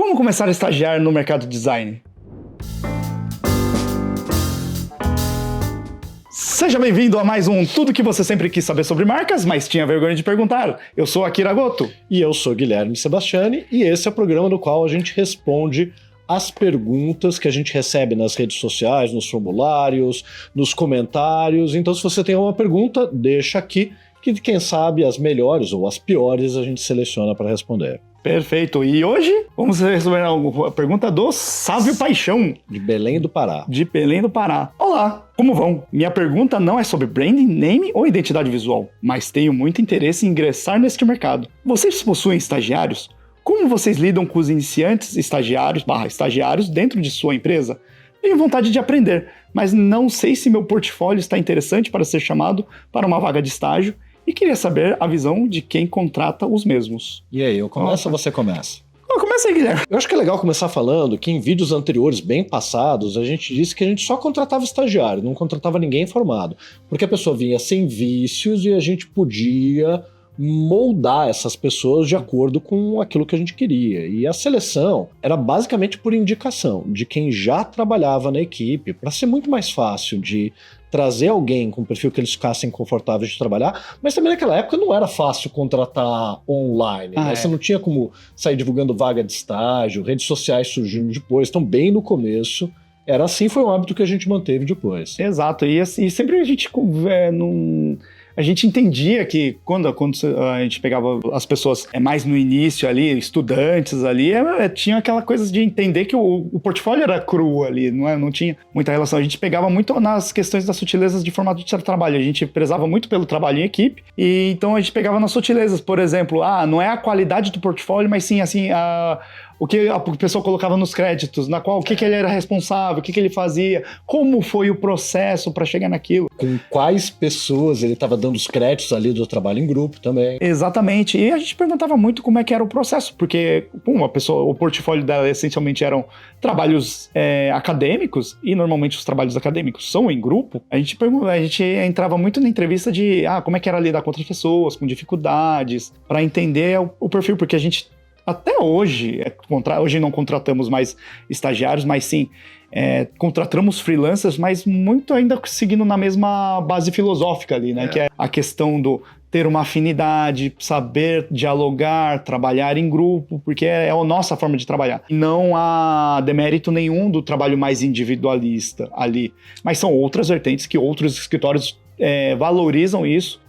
Como começar a estagiar no mercado de design? Seja bem-vindo a mais um Tudo que você sempre quis saber sobre marcas, mas tinha vergonha de perguntar. Eu sou Akira Goto. E eu sou Guilherme Sebastiani, e esse é o programa no qual a gente responde as perguntas que a gente recebe nas redes sociais, nos formulários, nos comentários. Então, se você tem uma pergunta, deixa aqui, que quem sabe as melhores ou as piores a gente seleciona para responder. Perfeito. E hoje vamos responder a pergunta do Sávio Paixão. De Belém do Pará. De Belém do Pará. Olá, como vão? Minha pergunta não é sobre branding, name ou identidade visual, mas tenho muito interesse em ingressar neste mercado. Vocês possuem estagiários? Como vocês lidam com os iniciantes, estagiários dentro de sua empresa? Tenho vontade de aprender, mas não sei se meu portfólio está interessante para ser chamado para uma vaga de estágio e queria saber a visão de quem contrata os mesmos. E aí, eu começo ou você começa? Começa aí, Guilherme. Eu acho que é legal começar falando que em vídeos anteriores, bem passados, a gente disse que a gente só contratava estagiário, não contratava ninguém formado, porque a pessoa vinha sem vícios e a gente podia moldar essas pessoas de acordo com aquilo que a gente queria. E a seleção era basicamente por indicação de quem já trabalhava na equipe, para ser muito mais fácil de trazer alguém com um perfil que eles ficassem confortáveis de trabalhar, mas também naquela época não era fácil contratar online, né? Você não tinha como sair divulgando vaga de estágio, redes sociais surgindo depois, então bem no começo era assim, foi um hábito que a gente manteve depois. Exato, e sempre a gente a gente entendia que quando a gente pegava as pessoas mais no início ali, estudantes ali, tinha aquela coisa de entender que o portfólio era cru ali, não tinha muita relação. A gente pegava muito nas questões das sutilezas de formato de trabalho. A gente prezava muito pelo trabalho em equipe, e então a gente pegava nas sutilezas. Por exemplo, não é a qualidade do portfólio, mas sim, assim, o que a pessoa colocava nos créditos, na qual o que ele era responsável, o que ele fazia, como foi o processo para chegar naquilo. Com quais pessoas ele estava dando os créditos ali do trabalho em grupo também. Exatamente, e a gente perguntava muito como é que era o processo, porque o portfólio dela essencialmente eram trabalhos acadêmicos, e normalmente os trabalhos acadêmicos são em grupo. A gente entrava muito na entrevista de como é que era lidar com outras pessoas, com dificuldades, para entender o perfil, porque a gente até hoje, hoje não contratamos mais estagiários, mas sim, contratamos freelancers, mas muito ainda seguindo na mesma base filosófica ali, né? Que é a questão do ter uma afinidade, saber dialogar, trabalhar em grupo, porque é a nossa forma de trabalhar. Não há demérito nenhum do trabalho mais individualista ali, mas são outras vertentes que outros escritórios valorizam isso,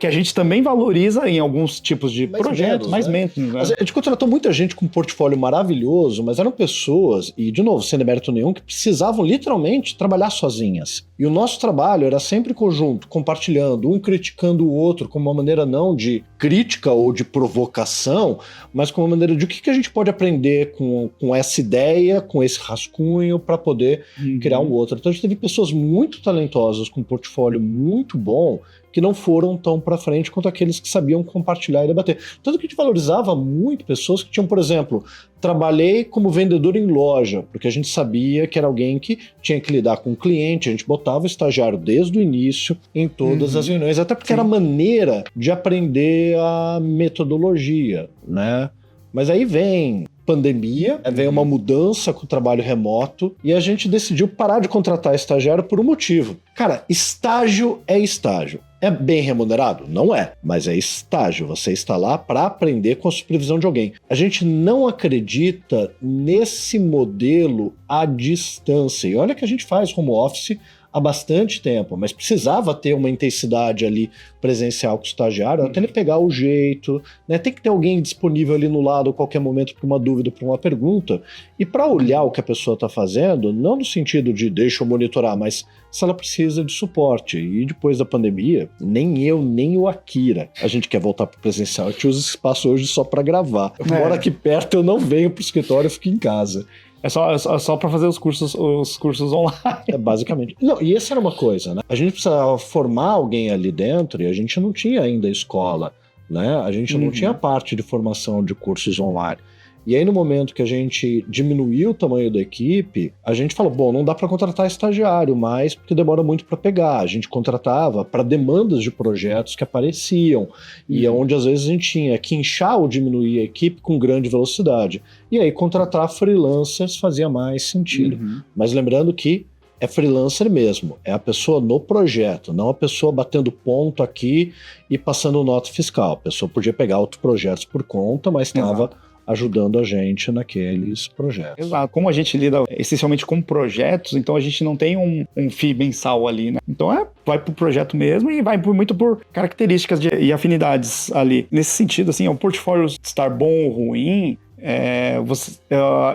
que a gente também valoriza em alguns tipos de projetos, mais menos, né? A gente contratou muita gente com um portfólio maravilhoso, mas eram pessoas, e de novo, sem demérito nenhum, que precisavam literalmente trabalhar sozinhas. E o nosso trabalho era sempre conjunto, compartilhando, um criticando o outro, com uma maneira não de crítica ou de provocação, mas com uma maneira de o que a gente pode aprender com essa ideia, com esse rascunho, para poder criar um outro. Então a gente teve pessoas muito talentosas, com um portfólio muito bom, que não foram tão para frente quanto aqueles que sabiam compartilhar e debater. Tanto que a gente valorizava muito pessoas que tinham, por exemplo, trabalhei como vendedor em loja, porque a gente sabia que era alguém que tinha que lidar com o cliente, a gente botava o estagiário desde o início em todas as reuniões, até porque era a maneira de aprender a metodologia, né? Mas aí vem pandemia, vem uma mudança com o trabalho remoto, e a gente decidiu parar de contratar estagiário por um motivo. Cara, estágio é estágio. É bem remunerado? Não é, mas é estágio. Você está lá para aprender com a supervisão de alguém. A gente não acredita nesse modelo à distância. E olha que a gente faz home office há bastante tempo, mas precisava ter uma intensidade ali presencial com o estagiário, até ele pegar o jeito, né? Tem que ter alguém disponível ali no lado a qualquer momento para uma dúvida, para uma pergunta, e para olhar o que a pessoa está fazendo, não no sentido de deixa eu monitorar, mas se ela precisa de suporte. E depois da pandemia, nem eu, nem o Akira, a gente quer voltar para o presencial. A gente usa esse espaço hoje só para gravar. Eu moro aqui perto, eu não venho para o escritório, eu fico em casa. É só para fazer os cursos online. Basicamente. Não, e essa era uma coisa, né? A gente precisava formar alguém ali dentro e a gente não tinha ainda escola, né? A gente não tinha parte de formação de cursos online. E aí, no momento que a gente diminuiu o tamanho da equipe, a gente falou, bom, não dá para contratar estagiário mais, porque demora muito para pegar. A gente contratava para demandas de projetos que apareciam, e onde às vezes a gente tinha que inchar ou diminuir a equipe com grande velocidade. E aí, contratar freelancers fazia mais sentido. Mas lembrando que é freelancer mesmo, é a pessoa no projeto, não a pessoa batendo ponto aqui e passando nota fiscal. A pessoa podia pegar outros projetos por conta, mas estava ajudando a gente naqueles projetos. Exato. Como a gente lida essencialmente com projetos, então a gente não tem um FII mensal ali, né? Então vai pro projeto mesmo e vai muito por características e afinidades ali. Nesse sentido, assim, o portfólio estar bom ou ruim,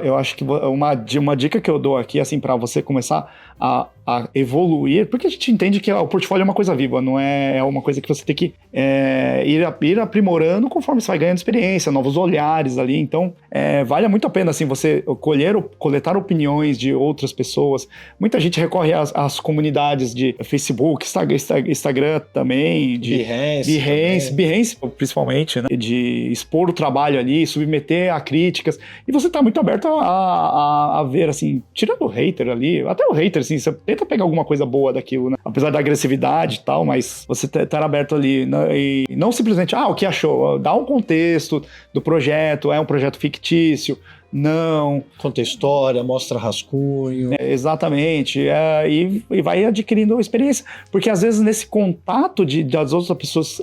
eu acho que uma dica que eu dou aqui, assim, para você começar a evoluir, porque a gente entende que o portfólio é uma coisa viva, não é uma coisa que você tem que ir aprimorando conforme você vai ganhando experiência, novos olhares ali. Então, vale muito a pena, assim, você coletar opiniões de outras pessoas. Muita gente recorre às comunidades de Facebook, Instagram também, de Behance, principalmente, né? De expor o trabalho ali, submeter a críticas. E você tá muito aberto a ver, assim, tirando o hater ali, até o hater, assim, você tenta pegar alguma coisa boa daquilo, né? Apesar da agressividade e tal, mas você tá aberto ali, né? E não simplesmente, o que achou? Dá um contexto do projeto, é um projeto fictício, não. Conta história, mostra rascunho. Exatamente, e vai adquirindo experiência, porque às vezes nesse contato das outras pessoas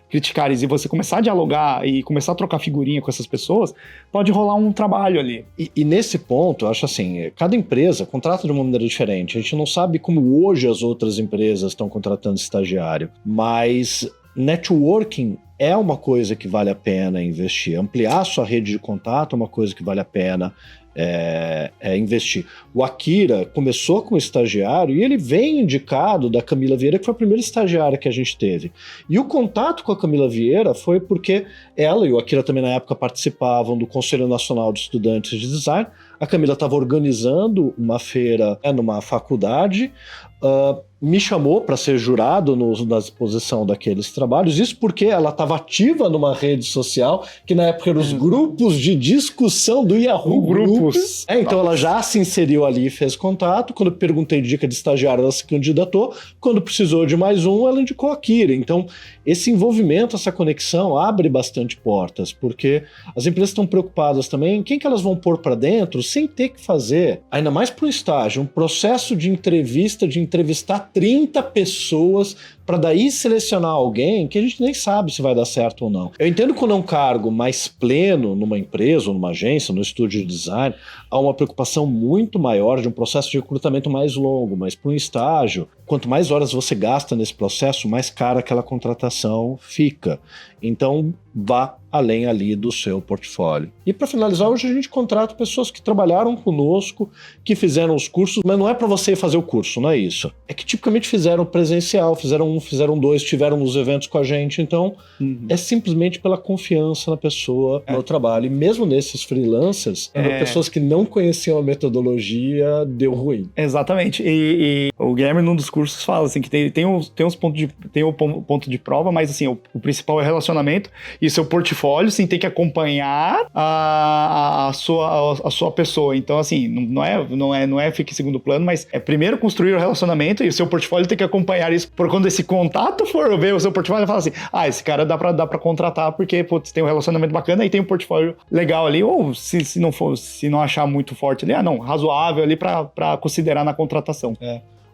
criticarem e você começar a dialogar e começar a trocar figurinha com essas pessoas, pode rolar um trabalho ali. E nesse ponto, eu acho assim, cada empresa contrata de uma maneira diferente. A gente não sabe como hoje as outras empresas estão contratando estagiário, mas networking é uma coisa que vale a pena investir. Ampliar sua rede de contato é uma coisa que vale a pena investir. O Akira começou como estagiário e ele vem indicado da Camila Vieira, que foi a primeira estagiária que a gente teve. E o contato com a Camila Vieira foi porque ela e o Akira também na época participavam do Conselho Nacional de Estudantes de Design. A Camila estava organizando uma feira numa faculdade, me chamou para ser jurado na exposição daqueles trabalhos, isso porque ela estava ativa numa rede social, que na época eram os grupos de discussão do Yahoo Grupos. Então ela já se inseriu ali e fez contato. Quando eu perguntei de dica de estagiário, ela se candidatou. Quando precisou de mais um, ela indicou a Kira. Então, esse envolvimento, essa conexão abre bastante portas, porque as empresas estão preocupadas também em quem que elas vão pôr para dentro sem ter que fazer, ainda mais para um estágio, um processo de entrevistar 30 pessoas para daí selecionar alguém que a gente nem sabe se vai dar certo ou não. Eu entendo que quando é um cargo mais pleno numa empresa ou numa agência, no estúdio de design, há uma preocupação muito maior de um processo de recrutamento mais longo, mas para um estágio, quanto mais horas você gasta nesse processo, mais cara aquela contratação fica. Então, vá além ali do seu portfólio. E para finalizar, hoje a gente contrata pessoas que trabalharam conosco, que fizeram os cursos, mas não é para você fazer o curso, não é isso. É que tipicamente fizeram presencial, fizeram um, fizeram dois, tiveram nos eventos com a gente, então é simplesmente pela confiança na pessoa, no trabalho. E mesmo nesses freelancers, pessoas que não conheciam a metodologia, deu ruim. Exatamente. E o Guilherme, num dos cursos, fala assim, que tem o ponto de prova, mas assim, o principal é relacionamento e seu portfólio, sim, tem que acompanhar a sua pessoa. Então, assim, não é fique em segundo plano, mas é primeiro construir o relacionamento e o seu portfólio tem que acompanhar isso. Por quando esse contato for ver o seu portfólio, fala assim, esse cara dá pra contratar porque, putz, tem um relacionamento bacana e tem um portfólio legal ali, ou se não achar muito forte ali, razoável ali pra considerar na contratação.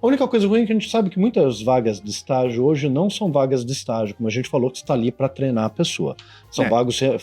A única coisa ruim é que a gente sabe que muitas vagas de estágio hoje não são vagas de estágio, como a gente falou, que está ali para treinar a pessoa.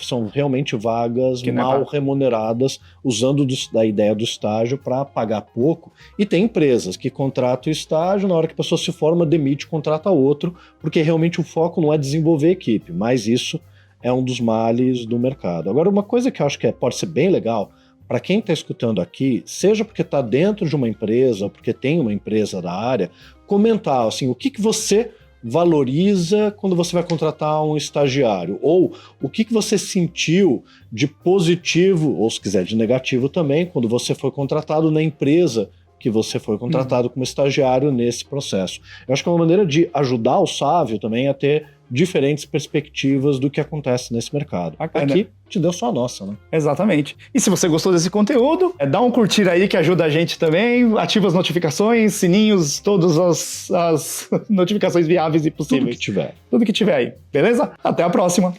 São realmente vagas mal remuneradas, usando da ideia do estágio para pagar pouco. E tem empresas que contratam o estágio, na hora que a pessoa se forma, demite, contrata outro, porque realmente o foco não é desenvolver a equipe, mas isso é um dos males do mercado. Agora, uma coisa que eu acho que pode ser bem legal, para quem está escutando aqui, seja porque está dentro de uma empresa, ou porque tem uma empresa da área, comentar assim, o que você valoriza quando você vai contratar um estagiário, ou o que você sentiu de positivo, ou se quiser de negativo também, quando você foi contratado na empresa que você foi contratado como estagiário nesse processo. Eu acho que é uma maneira de ajudar o Sávio também a ter diferentes perspectivas do que acontece nesse mercado. Bacana. Aqui te deu só a nossa, né? Exatamente. E se você gostou desse conteúdo, dá um curtir aí que ajuda a gente também, ativa as notificações, sininhos, todas as notificações viáveis e Tudo possíveis. que tiver. Tudo que tiver aí, beleza? Até a próxima!